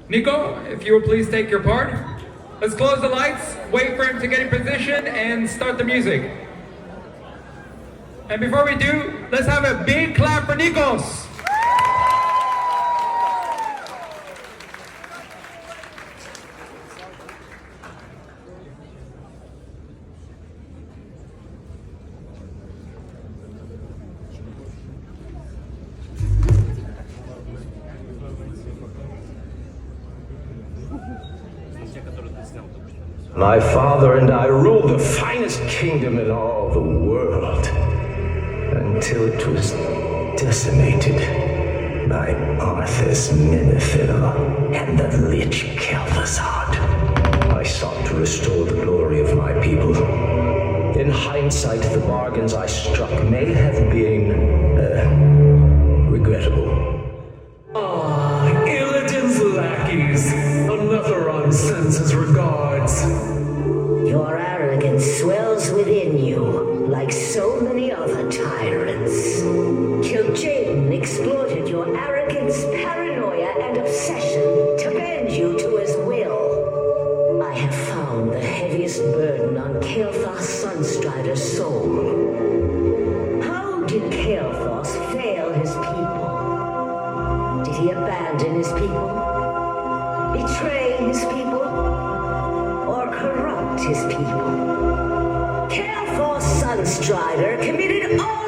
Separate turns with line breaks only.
Nico, if you will please take your part. Let's close the lights, wait for him to get in position, and start the music. And before we do, let's have a big clap for Nikos.
My father and I ruled the finest kingdom in all the world, until it was decimated by Arthas Menethil and the Lich Kel'Thuzad. I sought to restore the glory of my people. In hindsight, the bargains I struck may have been, regrettable.
Illidan's lackeys. Aletheron sends his regards.
Your arrogance swells within you, like so many other tyrants. Kil'jaeden exploited your arrogance, paranoia, and obsession to bend you to his will. I have found the heaviest burden on Kael'thas Sunstrider's soul. How did Kael'thas fail his people? Did he abandon his people? Betray his people? Or corrupt his people? Kael'thas Sunstrider committed all